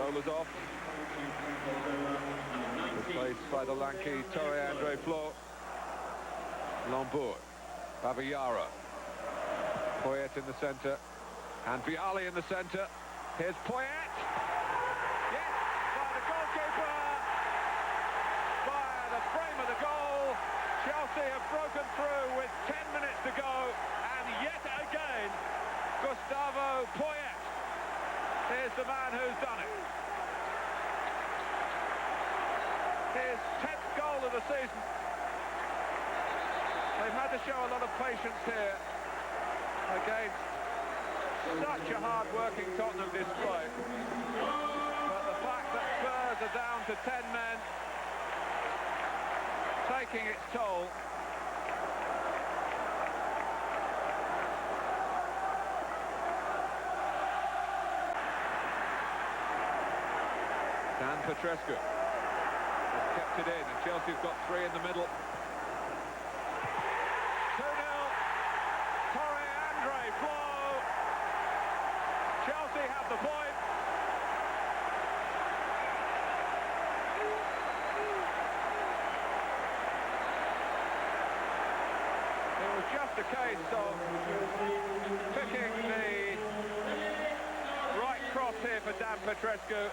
Shoulders off. Replaced by the lanky Torre Flo. Lambourg. Babayara. Poyet in the centre. And Viali in the centre. Here's Poyet. Yes, by the goalkeeper. By the frame of the goal. Chelsea have broken through with 10 minutes to go. And yet again, Gustavo Poyet is the man who's done it. His 10th goal of the season. They've had to show a lot of patience here against such a hard-working Tottenham display. But the fact that Spurs are down to 10 men, taking its toll. Dan Petrescu has kept it in, and Chelsea's got 3 in the middle. 2-0. Torre Flo. Chelsea have the point. It was just a case of picking the right cross here for Dan Petrescu.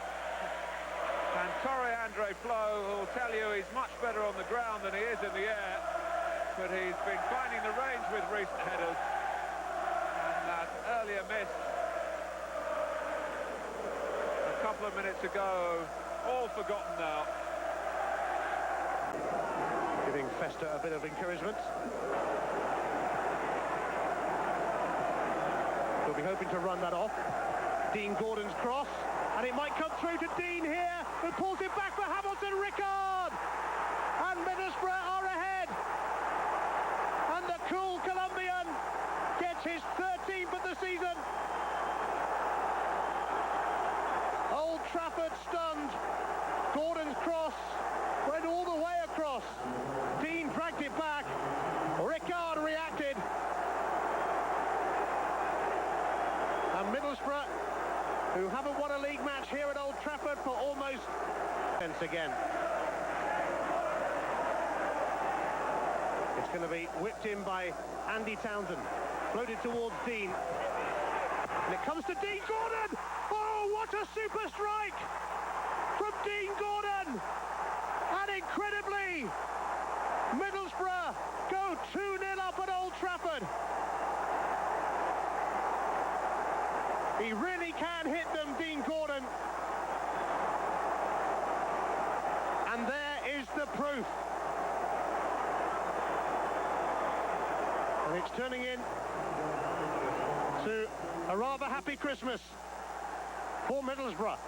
And Torre Flo, who will tell you he's much better on the ground than he is in the air, but he's been finding the range with recent headers. And that earlier miss a couple of minutes ago, all forgotten now. Giving Festa a bit of encouragement. He'll be hoping to run that off. Dean Gordon's cross, and it might come through to Dean here, who pulls it back for Hamilton Ricard. And Middlesbrough are ahead. And the cool Colombian gets his 13th of the season. Old Trafford stunned. Gordon's cross went all the way across. Dean dragged it back. Ricard reacted. And Middlesbrough, who haven't won a league match here at Old Trafford for almost once again. It's going to be whipped in by Andy Townsend. Floated towards Dean. And it comes to Dean Gordon! Oh, what a super strike from Dean Gordon! And incredibly, Middlesbrough go 2-0 up at Old Trafford. He really can hit them, Dean Gordon. And there is the proof. And it's turning in to a rather happy Christmas for Middlesbrough.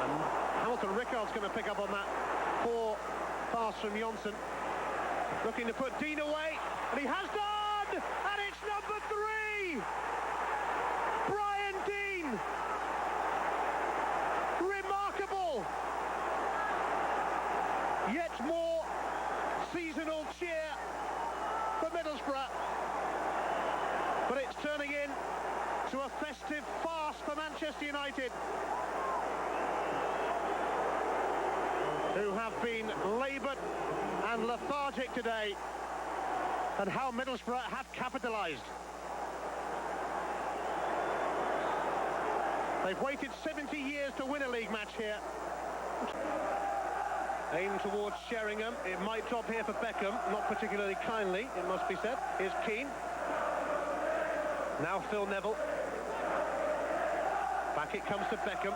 And Hamilton Ricard's going to pick up on that poor pass from Johnson. Looking to put Dean away, and he has done! And it's number 3! Brian Dean! Remarkable! Yet more seasonal cheer for Middlesbrough. But it's turning in to a festive farce for Manchester United, who have been laboured and lethargic today, and how Middlesbrough have capitalised. They've waited 70 years to win a league match here. Aim towards Sheringham. It might drop here for Beckham, not particularly kindly, it must be said. Here's Keane. Now Phil Neville. Back it comes to Beckham.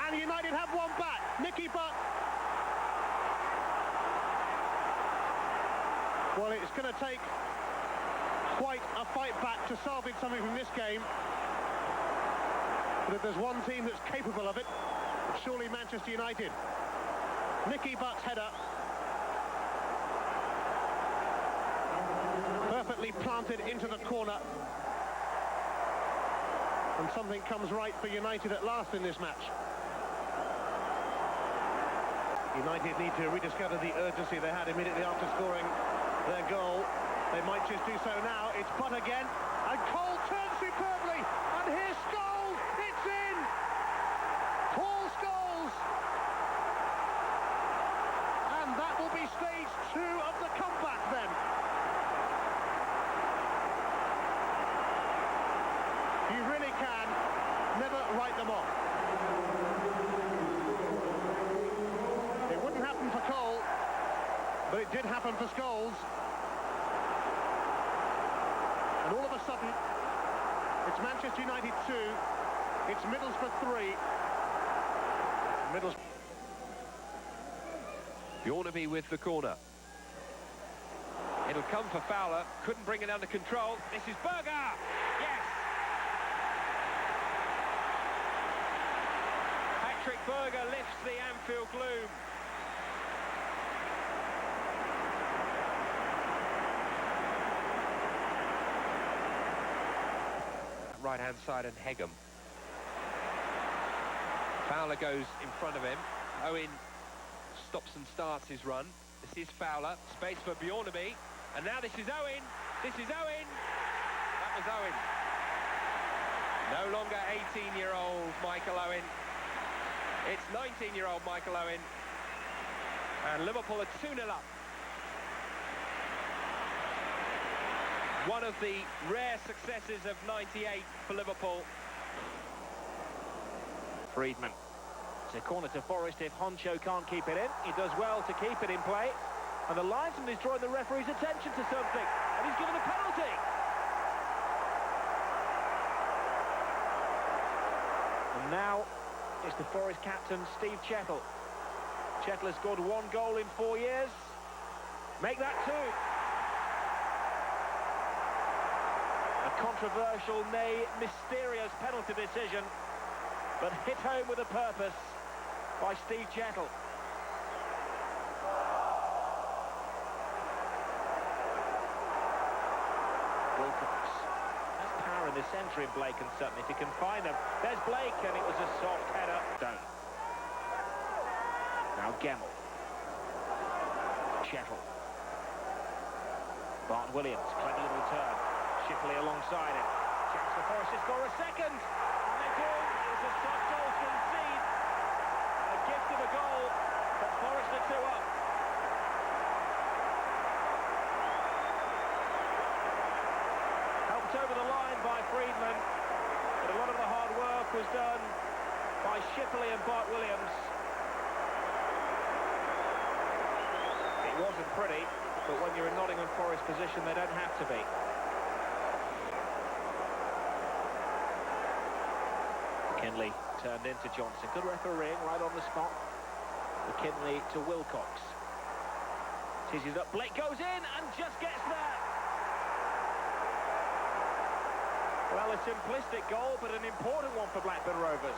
And United have one back. Nicky Butt. Well, it's going to take quite a fight back to salvage something from this game. But if there's one team that's capable of it, it's surely Manchester United. Nicky Butt's header. Perfectly planted into the corner. And something comes right for United at last in this match. United need to rediscover the urgency they had immediately after scoring their goal. They might just do so now. It's Butt again, and Cole turns superbly, and here's Scholes. It's in. Paul Scholes, and that will be stage 2 of the comeback then. You really can never write them off. It wouldn't happen for Cole, but it did happen for Scholes. And all of a sudden, it's Manchester United 2, it's Middlesbrough 3. Bjornaby with the corner. It'll come for Fowler, couldn't bring it under control. This is Berger! Yes! Patrick Berger lifts the Anfield gloom. Right-hand side and Hegem. Fowler goes in front of him. Owen stops and starts his run. This is Fowler. Space for Bjornaby. And now this is Owen. This is Owen. That was Owen. No longer 18-year-old Michael Owen. It's 19-year-old Michael Owen. And Liverpool are 2-0 up. One of the rare successes of '98 for Liverpool. Friedman. It's a corner to Forest if Honcho can't keep it in. He does well to keep it in play. And the linesman is drawing the referee's attention to something. And he's given a penalty. And now it's the Forest captain, Steve Chettle. Chettle has scored 1 goal in 4 years. Make that 2. A controversial, nay, mysterious penalty decision, but hit home with a purpose by Steve Chettle. Wilcox. There's power in the centre in Blake and Sutton if he can find them. There's Blake, and it was a soft header. Down. Now Gemmell. Chettle. Barton Williams, clever little turn. Shipley alongside him. Chance for Forest to score a second. And they do. It was a soft goal to concede. A gift of a goal, but Forest are 2 up. Helped over the line by Friedman, but a lot of the hard work was done by Shipley and Bart Williams. It wasn't pretty, but when you're in Nottingham Forest position, they don't have to be. McKinley turned into Johnson. Good refereeing right on the spot. McKinley to Wilcox. Teases up. Blake goes in and just gets there. Well, a simplistic goal, but an important one for Blackburn Rovers.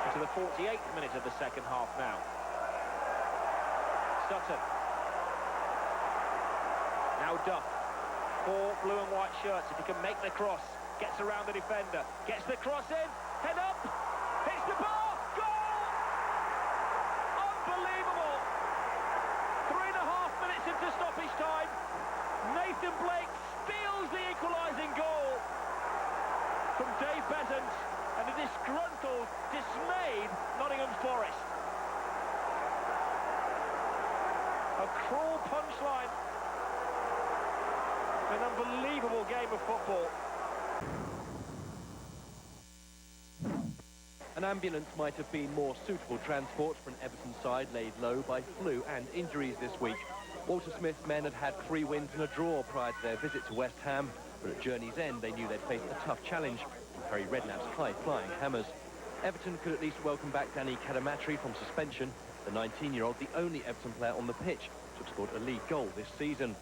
Into the 48th minute of the second half now. Sutton. Now Duff. 4 blue and white shirts. If he can make the cross, gets around the defender, gets the cross in, head up, hits the bar, goal! Unbelievable! 3.5 minutes into stoppage time. Nathan Blake steals the equalising goal from Dave Besant and a disgruntled, dismayed Nottingham Forest. A cruel punchline. An unbelievable game of football. An ambulance might have been more suitable transport for an Everton side laid low by flu and injuries this week. Walter Smith's men had had 3 wins and a draw prior to their visit to West Ham, but at journey's end they knew they'd face a tough challenge from Harry Redknapp's high-flying Hammers. Everton could at least welcome back Danny Cadamatri from suspension, the 19-year-old, the only Everton player on the pitch to have scored a league goal this season.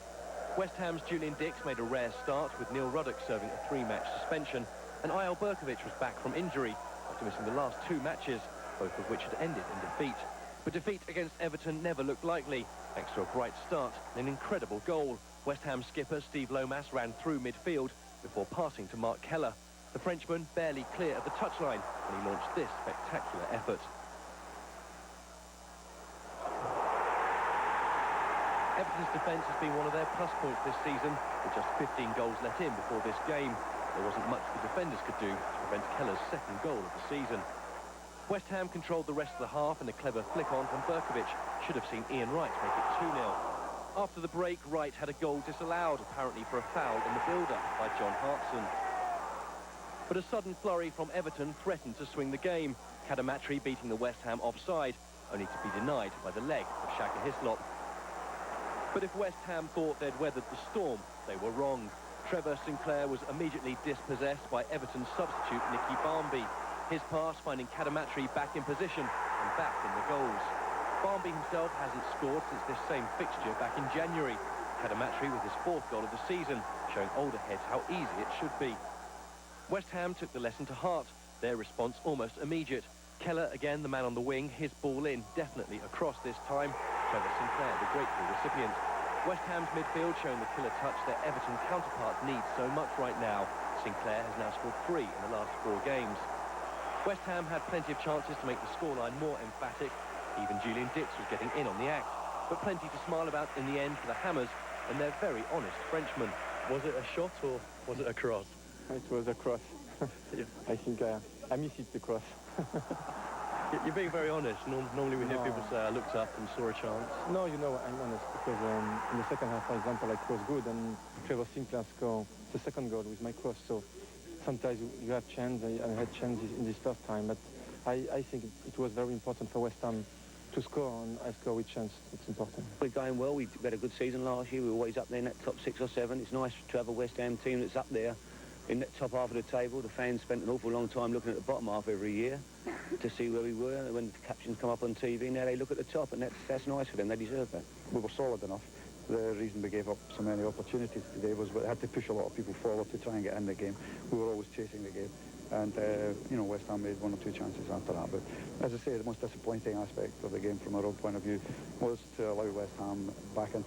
West Ham's Julian Dix made a rare start, with Neil Ruddock serving a 3-match suspension, and Eyal Berkovic was back from injury after missing the last 2 matches, both of which had ended in defeat. But defeat against Everton never looked likely, thanks to a bright start and an incredible goal. West Ham skipper Steve Lomas ran through midfield before passing to Mark Keller. The Frenchman barely clear of the touchline when he launched this spectacular effort. Everton's defence has been one of their plus points this season, with just 15 goals let in before this game. There wasn't much the defenders could do to prevent Keller's second goal of the season. West Ham controlled the rest of the half, and a clever flick-on from Berkovic should have seen Ian Wright make it 2-0. After the break, Wright had a goal disallowed, apparently for a foul in the build-up by John Hartson. But a sudden flurry from Everton threatened to swing the game, Cadamatri beating the West Ham offside, only to be denied by the leg of Shaka Hislop. But if West Ham thought they'd weathered the storm, they were wrong. Trevor Sinclair was immediately dispossessed by Everton's substitute Nicky Barmby. His pass finding Cadamatri back in position and back in the goals. Barmby himself hasn't scored since this same fixture back in January. Cadamatri with his 4th goal of the season, showing older heads how easy it should be. West Ham took the lesson to heart, their response almost immediate. Keller, again the man on the wing, his ball in, definitely across this time. Trevor Sinclair, the grateful recipient. West Ham's midfield showing the killer touch their Everton counterparts need so much right now. Sinclair has now scored 3 in the last 4 games. West Ham had plenty of chances to make the scoreline more emphatic. Even Julian Dix was getting in on the act. But plenty to smile about in the end for the Hammers and their very honest Frenchmen. Was it a shot or was it a cross? It was a cross. Yeah. I think I missed it, the cross. You're being very honest. Normally we hear people say, I looked up and saw a chance. No, you know, I'm honest, because in the second half, for example, I crossed good, and Trevor Sinclair scored the second goal with my cross, so sometimes you have chance. I had chances in this first time, but I think it was very important for West Ham to score, and I score with chance. It's important. We're going well. We had a good season last year. We were always up there in that top 6 or 7. It's nice to have a West Ham team that's up there in that top half of the table. The fans spent an awful long time looking at the bottom half every year to see where we were. When the captions come up on TV, now they look at the top, and that's nice for them. They deserve that. We were solid enough. The reason we gave up so many opportunities today was we had to push a lot of people forward to try and get in the game. We were always chasing the game. And, you know, West Ham made 1 or 2 chances after that. But, as I say, the most disappointing aspect of the game from our own point of view was to allow West Ham back into